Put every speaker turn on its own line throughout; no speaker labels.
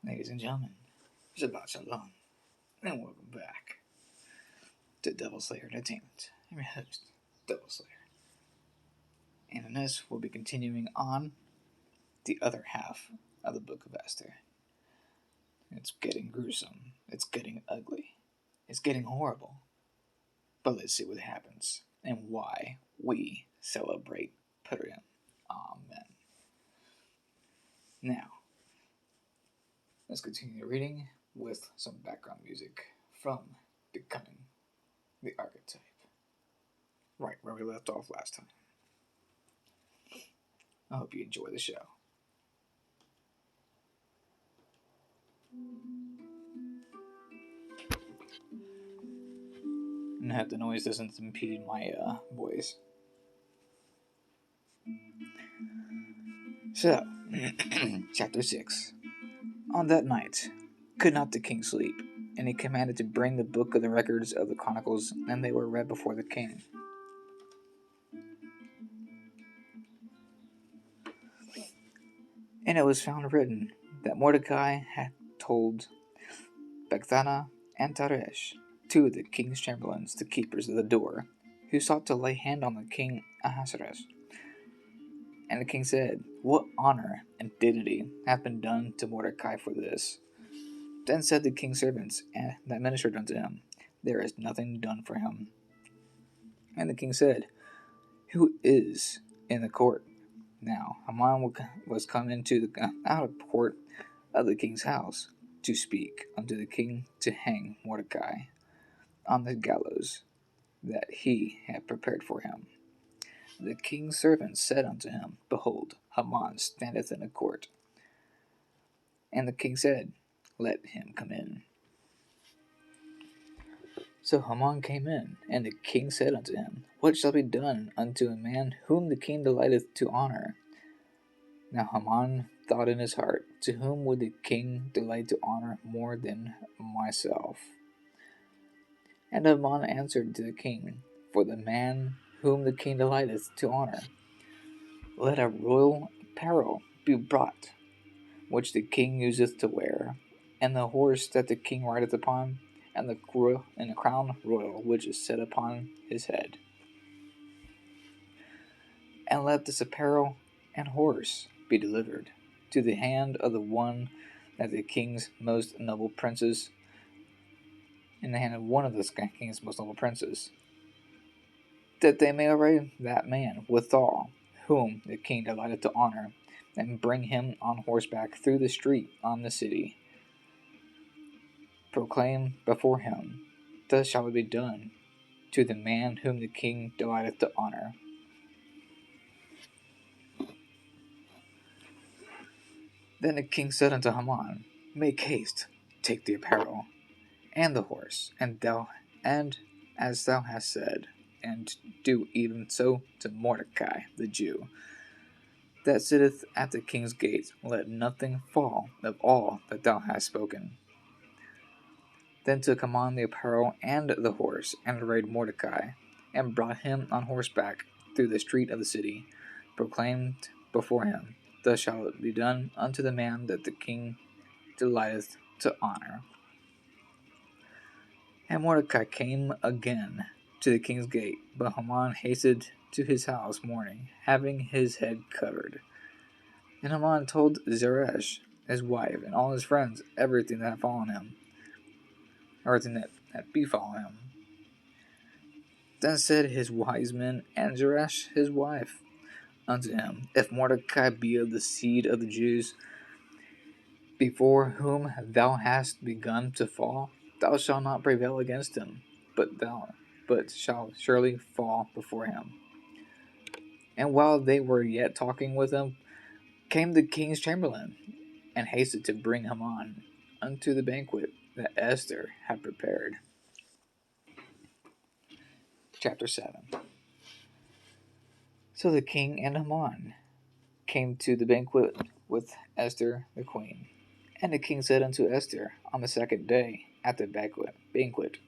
Ladies and gentlemen, Shabbat Shalom, and welcome back to Devil Slayer Entertainment. I'm your host, Devil Slayer. And in this, we'll be continuing on the other half of the Book of Esther. It's getting gruesome, it's getting ugly, it's getting horrible. But let's see what happens and why we celebrate Purim. Amen. Now, let's continue reading with some background music from Becoming the Archetype. Right where we left off last time. I hope you enjoy the show. And I hope the noise doesn't impede my voice. So, Chapter 6. On that night, could not the king sleep, and he commanded to bring the book of the records of the chronicles, and they were read before the king. And it was found written that Mordecai had told Bigthana and Teresh, two of the king's chamberlains, the keepers of the door, who sought to lay hand on the king Ahasuerus. And the king said, "What honor and dignity have been done to Mordecai for this?" Then said the king's servants that ministered unto him, "There is nothing done for him." And the king said, "Who is in the court?" Now Haman was come into the outer court of the king's house to speak unto the king to hang Mordecai on the gallows that he had prepared for him. The king's servants said unto him, "Behold, Haman standeth in the court." And the king said, "Let him come in." So Haman came in, and the king said unto him, "What shall be done unto a man whom the king delighteth to honor?" Now Haman thought in his heart, "To whom would the king delight to honor more than myself?" And Haman answered to the king, "For the man whom the king delighteth to honor, let a royal apparel be brought, which the king useth to wear, and the horse that the king rideth upon, and the crown royal which is set upon his head. And let this apparel and horse be delivered to the hand of the one that the king's most noble princes, in the hand of one of the king's most noble princes, that they may array that man withal, whom the king delighteth to honor, and bring him on horseback through the street on the city. Proclaim before him, thus shall it be done to the man whom the king delighteth to honor." Then the king said unto Haman, "Make haste, take the apparel, and the horse, and as thou hast said, and do even so to Mordecai the Jew, that sitteth at the king's gate. Let nothing fall of all that thou hast spoken." Then took Haman the apparel and the horse, and arrayed Mordecai, and brought him on horseback through the street of the city, proclaimed before him, "Thus shall it be done unto the man that the king delighteth to honor." And Mordecai came again to the king's gate, but Haman hasted to his house mourning, having his head covered. And Haman told Zeresh, his wife, and all his friends everything that had fallen him, everything that befall him. Then said his wise men and Zeresh his wife unto him, "If Mordecai be of the seed of the Jews, before whom thou hast begun to fall, thou shalt not prevail against him, but shalt surely fall before him." And while they were yet talking with him, came the king's chamberlain, and hasted to bring Haman unto the banquet that Esther had prepared. Chapter 7. So the king and Haman came to the banquet with Esther the queen. And the king said unto Esther on the second day at the banquet,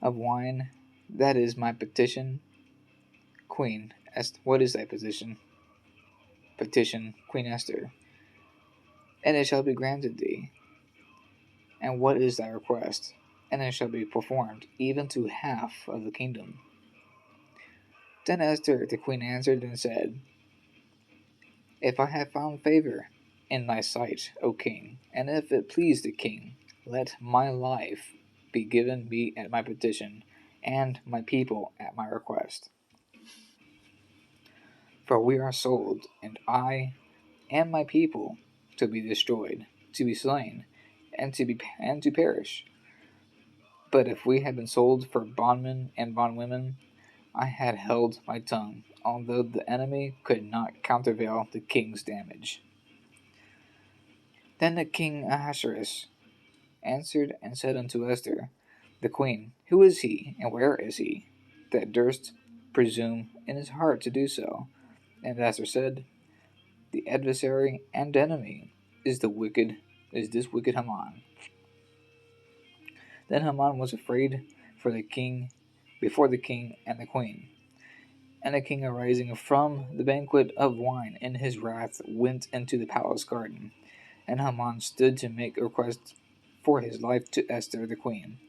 "Of wine, that is my petition." Queen, what is thy petition? petition Queen Esther, and it shall be granted thee. And what is thy request? And it shall be performed, even to half of the kingdom. Then Esther the queen answered and said, If I have found favor in thy sight, O king, and if it please the king, let my life be given me at my petition, and my people at my request. For we are sold, and I and my people to be destroyed, to be slain, and to perish. But if we had been sold for bondmen and bondwomen, I had held my tongue, although the enemy could not countervail the king's damage. Then the king Ahasuerus answered and said unto Esther, the queen, Who is he, and where is he, that durst presume in his heart to do so? And Esther said, The adversary and enemy is this wicked Haman. Then Haman was afraid before the king and the queen. And the king, arising from the banquet of wine in his wrath, went into the palace garden. And Haman stood to make a request for his life to Esther the queen,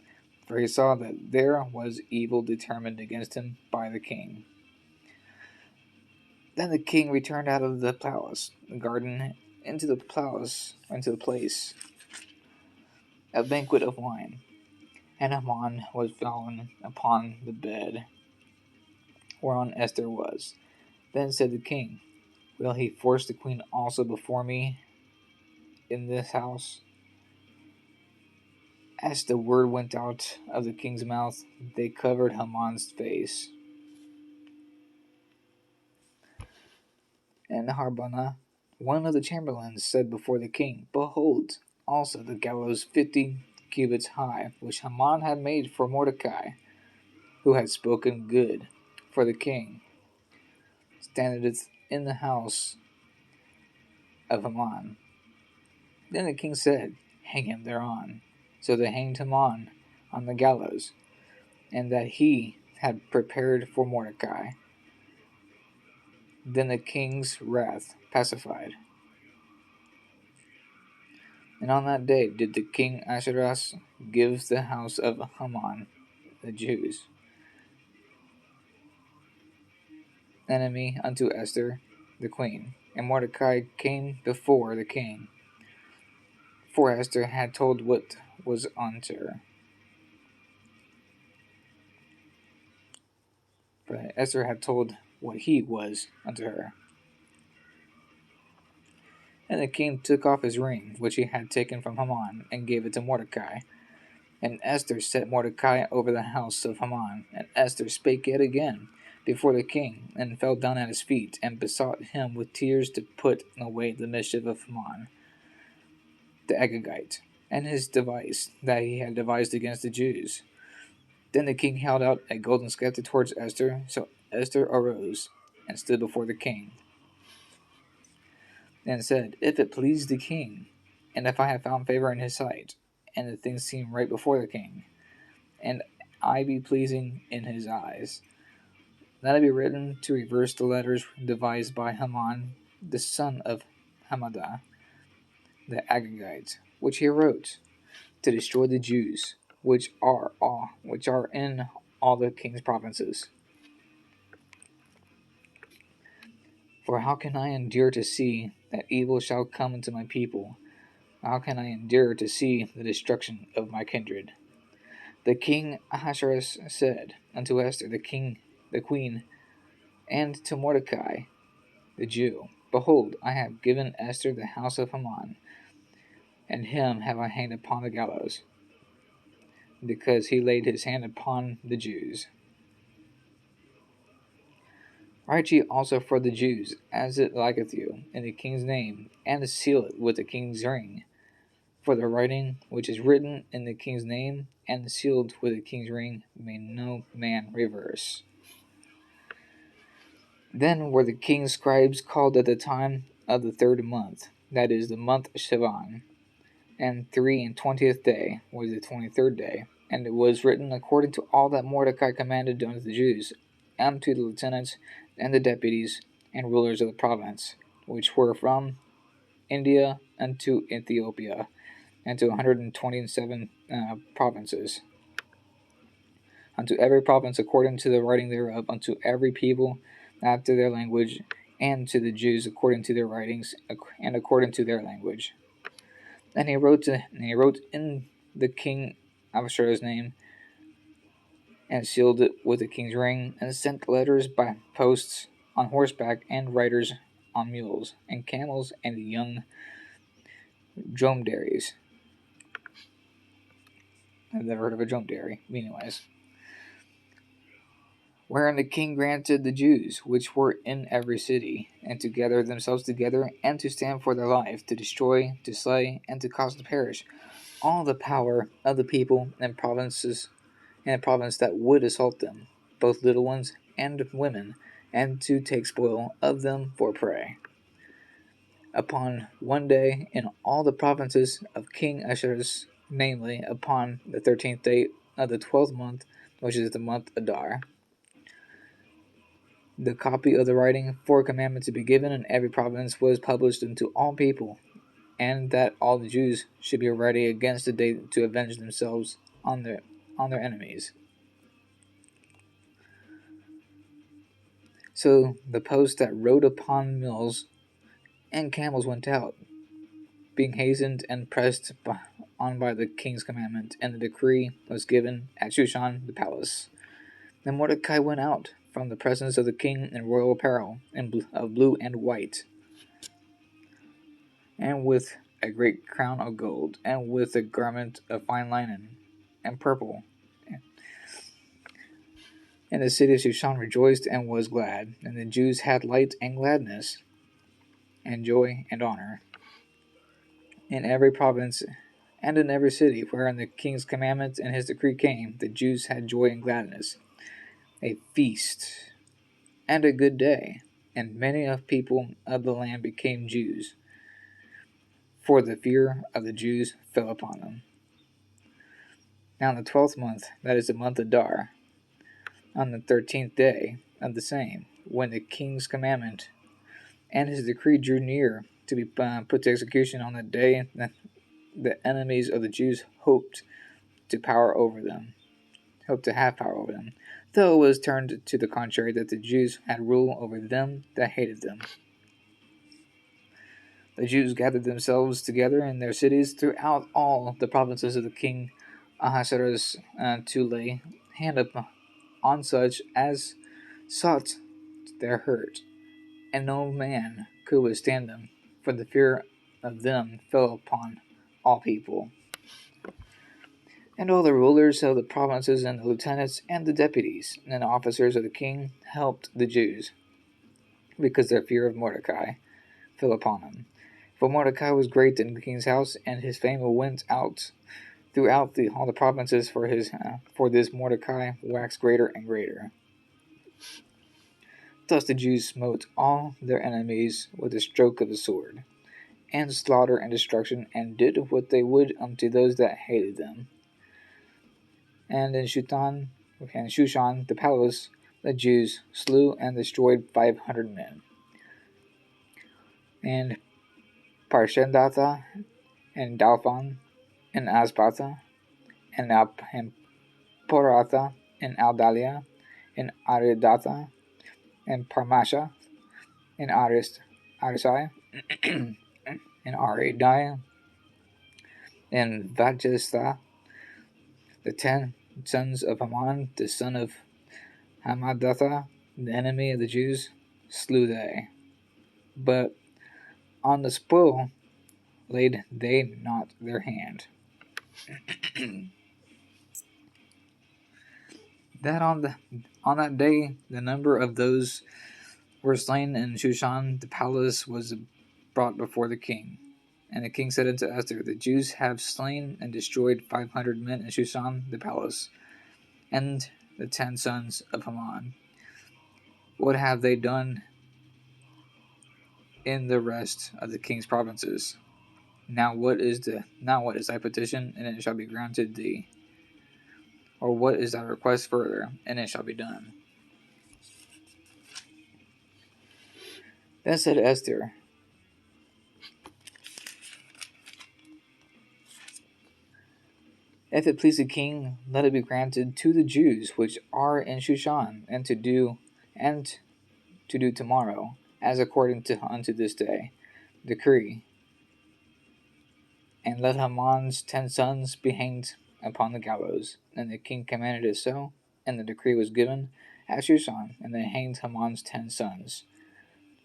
for he saw that there was evil determined against him by the king. Then the king returned out of the garden, into the place of banquet of wine. And Haman was fallen upon the bed whereon Esther was. Then said the king, Will he force the queen also before me in this house? As the word went out of the king's mouth, they covered Haman's face. And Harbonah, one of the chamberlains, said before the king, Behold, also the gallows 50 cubits high, which Haman had made for Mordecai, who had spoken good for the king, standeth in the house of Haman. Then the king said, Hang him thereon. So they hanged Haman on the gallows, and that he had prepared for Mordecai. Then the king's wrath pacified. And on that day did the king Ahasuerus give the house of Haman, the Jews, enemy unto Esther the queen. And Mordecai came before the king, for Esther had told what was unto her. But Esther had told what he was unto her. And the king took off his ring, which he had taken from Haman, and gave it to Mordecai. And Esther set Mordecai over the house of Haman. And Esther spake yet again before the king, and fell down at his feet, and besought him with tears to put away the mischief of Haman the Agagite, and his device that he had devised against the Jews. Then the king held out a golden scepter towards Esther. So Esther arose and stood before the king, and said, If it please the king, and if I have found favor in his sight, and the things seem right before the king, and I be pleasing in his eyes, let it be written to reverse the letters devised by Haman, the son of Hammedah, the Agagite, which he wrote, to destroy the Jews, which are in all the king's provinces. For how can I endure to see that evil shall come into my people? How can I endure to see the destruction of my kindred? The king Ahasuerus said unto Esther the queen, and to Mordecai the Jew, Behold, I have given Esther the house of Haman, and him have I hanged upon the gallows, because he laid his hand upon the Jews. Write ye also for the Jews, as it liketh you, in the king's name, and seal it with the king's ring. For the writing which is written in the king's name, and sealed with the king's ring, may no man reverse. Then were the king's scribes called at the time of the 3rd month, that is, the month Sivan, and 23 day was the 23rd day. And it was written according to all that Mordecai commanded unto the Jews, and to the lieutenants, and the deputies, and rulers of the province, which were from India unto Ethiopia, and to 127 provinces, unto every province according to the writing thereof, unto every people after their language, and to the Jews according to their writings and according to their language. And he wrote in the king Ahasuerus' name, and sealed it with the king's ring, and sent letters by posts on horseback, and riders on mules, and camels, and young dromedaries. I've never heard of a dromedary, anyways. Wherein the king granted the Jews, which were in every city, and to gather themselves together, and to stand for their life, to destroy, to slay, and to cause to perish all the power of the people and provinces, and a province that would assault them, both little ones and women, and to take spoil of them for prey. Upon one day in all the provinces of King Ahasuerus, namely upon the 13th day of the 12th month, which is the month Adar, the copy of the writing for a commandment to be given in every province was published unto all people, and that all the Jews should be ready against the day to avenge themselves on their enemies. So the post that rode upon mules and camels went out, being hastened and pressed on by the king's commandment, and the decree was given at Shushan the palace. Then Mordecai went out from the presence of the king in royal apparel of blue and white, and with a great crown of gold, and with a garment of fine linen and purple. And the city of Shushan rejoiced and was glad, and the Jews had light and gladness, and joy and honor. In every province and in every city wherein the king's commandment and his decree came, the Jews had joy and gladness, a feast and a good day, and many of people of the land became Jews, for the fear of the Jews fell upon them. Now in the 12th month, that is the month of Adar, on the 13th day of the same, when the king's commandment and his decree drew near to be put to execution, on the day that the enemies of the Jews hoped to have power over them, though it was turned to the contrary, that the Jews had rule over them that hated them. The Jews gathered themselves together in their cities throughout all the provinces of the king Ahasuerus, to lay hand on such as sought their hurt, and no man could withstand them, for the fear of them fell upon all people. And all the rulers of the provinces, and the lieutenants, and the deputies, and the officers of the king helped the Jews, because their fear of Mordecai fell upon them. For Mordecai was great in the king's house, and his fame went out throughout all the provinces. For this Mordecai waxed greater and greater. Thus the Jews smote all their enemies with a stroke of the sword, and slaughter and destruction, and did what they would unto those that hated them. And in Shushan the palace, the Jews slew and destroyed 500 men. And Parshendatha, and Dalphon, and Asbatha, and Poratha, and Aldalia, and Aridatha, and Parmasha, and Arisai, and Aridiah, and Vajestha, the 10 sons of Haman, the son of Hamadatha, the enemy of the Jews, slew they. But on the spoil laid they not their hand. That on that day the number of those were slain in Shushan the palace was brought before the king. And the king said unto Esther, the Jews have slain and destroyed 500 men in Shushan the palace, and the 10 sons of Haman. What have they done in the rest of the king's provinces? Now what is thy petition, and it shall be granted thee? Or what is thy request further, and it shall be done? Then said Esther, If it please the king, let it be granted to the Jews which are in Shushan, and to do tomorrow, as according to unto this day, decree, and let Haman's 10 sons be hanged upon the gallows. And the king commanded it so, and the decree was given at Shushan, and they hanged Haman's 10 sons.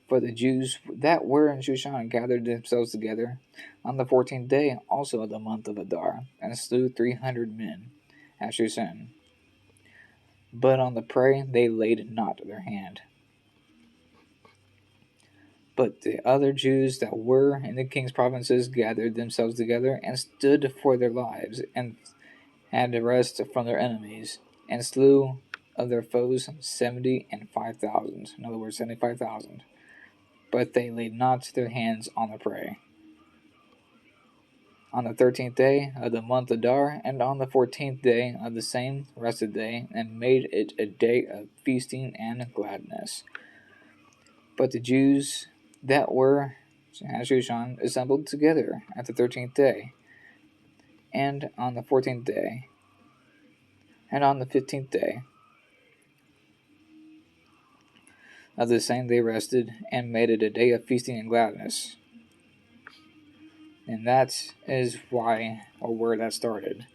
For the Jews that were in Shushan gathered themselves together on the 14th day also of the month of Adar, and slew 300 men at Shushan. But on the prey they laid not their hand. But the other Jews that were in the king's provinces gathered themselves together and stood for their lives, and had rest from their enemies, and slew of their foes 70 and 5,000. In other words, 75,000. But they laid not their hands on the prey. On the 13th day of the month Adar, and on the 14th day of the same rested they, and made it a day of feasting and gladness. But the Jews that were at Shushan assembled together at the 13th day, and on the 14th day, and on the 15th day of the same they rested, and made it a day of feasting and gladness. And that is why, or where that started.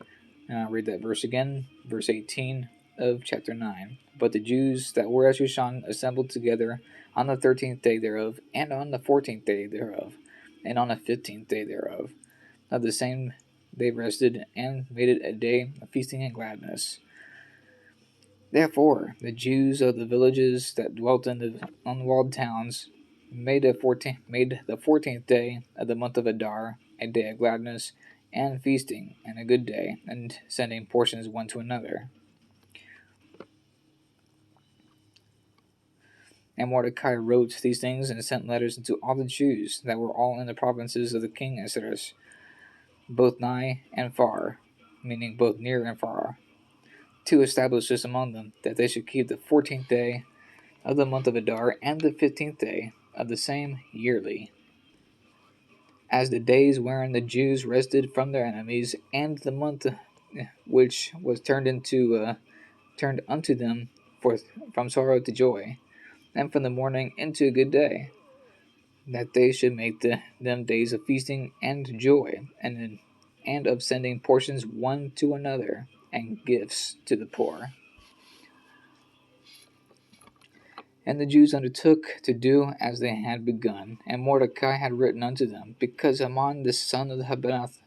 And I'll read that verse again, verse 18 of chapter 9. But the Jews that were at Shushan assembled together on the 13th day thereof, and on the 14th day thereof, and on the 15th day thereof. Of the same they rested, and made it a day of feasting and gladness. Therefore the Jews of the villages that dwelt in the unwalled towns made the 14th day of the month of Adar a day of gladness and feasting, and a good day, and sending portions one to another. And Mordecai wrote these things and sent letters unto all the Jews that were all in the provinces of the king Esther, both nigh and far, meaning both near and far, to establish this among them, that they should keep the 14th day of the month of Adar and the 15th day of the same yearly, as the days wherein the Jews rested from their enemies, and the month which was turned unto them from sorrow to joy, and from the morning into a good day, that they should make them days of feasting and joy, and of sending portions one to another, and gifts to the poor. And the Jews undertook to do as they had begun, and Mordecai had written unto them, because Haman the son of Hammedatha,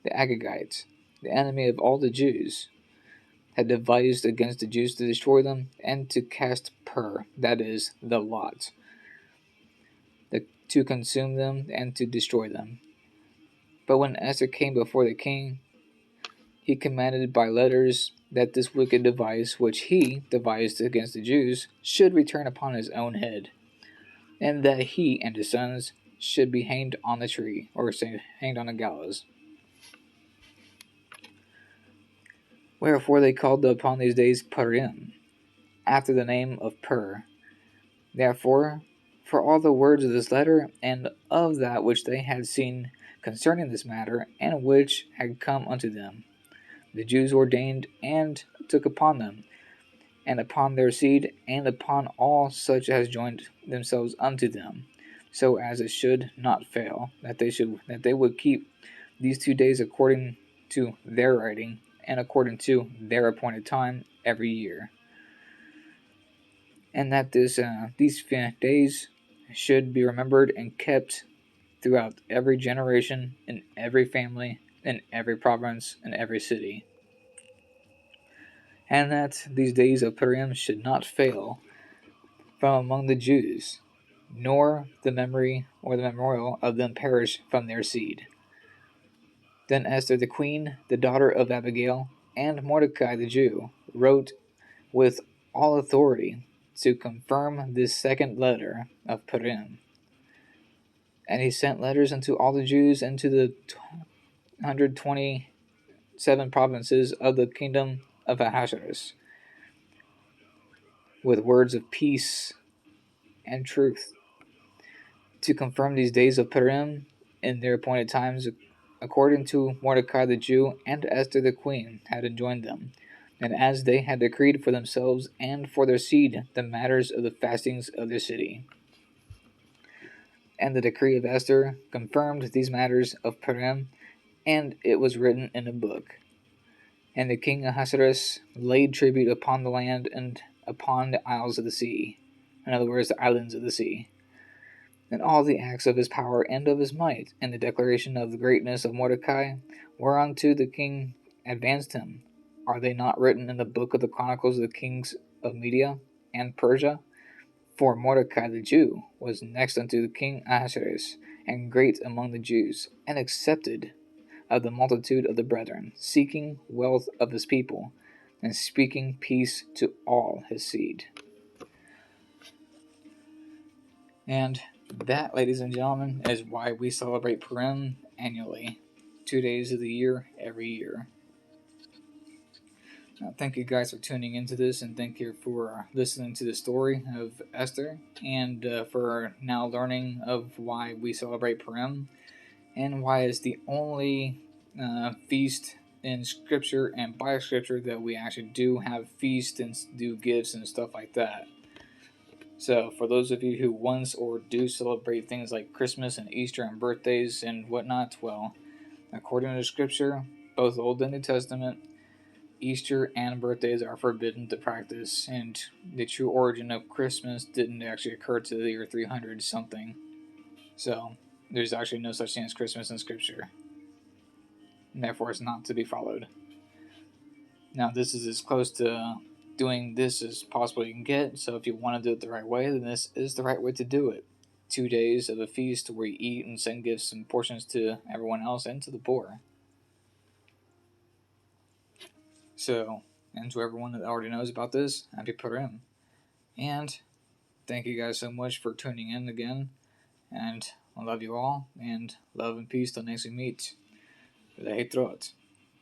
the Agagite, the enemy of all the Jews, had devised against the Jews to destroy them, and to cast pur, that is, the lot, to consume them and to destroy them. But when Esther came before the king, he commanded by letters that this wicked device which he devised against the Jews should return upon his own head, and that he and his sons should be hanged on the tree, or say, hanged on a gallows. Wherefore they called upon these days Purim, after the name of Pur. Therefore, for all the words of this letter, and of that which they had seen concerning this matter, and which had come unto them, the Jews ordained and took upon them, and upon their seed, and upon all such as joined themselves unto them, so as it should not fail, that they would keep these 2 days according to their writing, and according to their appointed time every year, and that these days should be remembered and kept throughout every generation, in every family, in every province, in every city, and that these days of Purim should not fail from among the Jews, nor the memory or the memorial of them perish from their seed. Then Esther the queen, the daughter of Abigail, and Mordecai the Jew, wrote with all authority to confirm this second letter of Purim. And he sent letters unto all the Jews into the 127 provinces of the kingdom of Ahasuerus, with words of peace and truth, to confirm these days of Purim in their appointed times according to Mordecai the Jew and Esther the queen had enjoined them, and as they had decreed for themselves and for their seed the matters of the fastings of their city. And the decree of Esther confirmed these matters of Purim, and it was written in a book. And the king Ahasuerus laid tribute upon the land and upon the isles of the sea, in other words, the islands of the sea, and all the acts of his power and of his might, and the declaration of the greatness of Mordecai, whereunto the king advanced him. Are they not written in the book of the chronicles of the kings of Media and Persia? For Mordecai the Jew was next unto the king Ahasuerus, and great among the Jews, and accepted of the multitude of the brethren, seeking wealth of his people, and speaking peace to all his seed. And that, ladies and gentlemen, is why we celebrate Purim annually, 2 days of the year, every year. Now, thank you guys for tuning into this, and thank you for listening to the story of Esther, and for now learning of why we celebrate Purim, and why it's the only feast in Scripture and by Scripture that we actually do have feasts and do gifts and stuff like that. So, for those of you who once or do celebrate things like Christmas and Easter and birthdays and whatnot, well, according to Scripture, both Old and New Testament, Easter and birthdays are forbidden to practice, and the true origin of Christmas didn't actually occur to the year 300 something. So, there's actually no such thing as Christmas in Scripture, and therefore it's not to be followed. Now, this is as close to doing this as possible you can get, so if you want to do it the right way, then this is the right way to do it. 2 days of a feast where you eat and send gifts and portions to everyone else and to the poor. So, and to everyone that already knows about this, happy Purim. And thank you guys so much for tuning in again, and I love you all, and love and peace till next we meet. Lehitrot.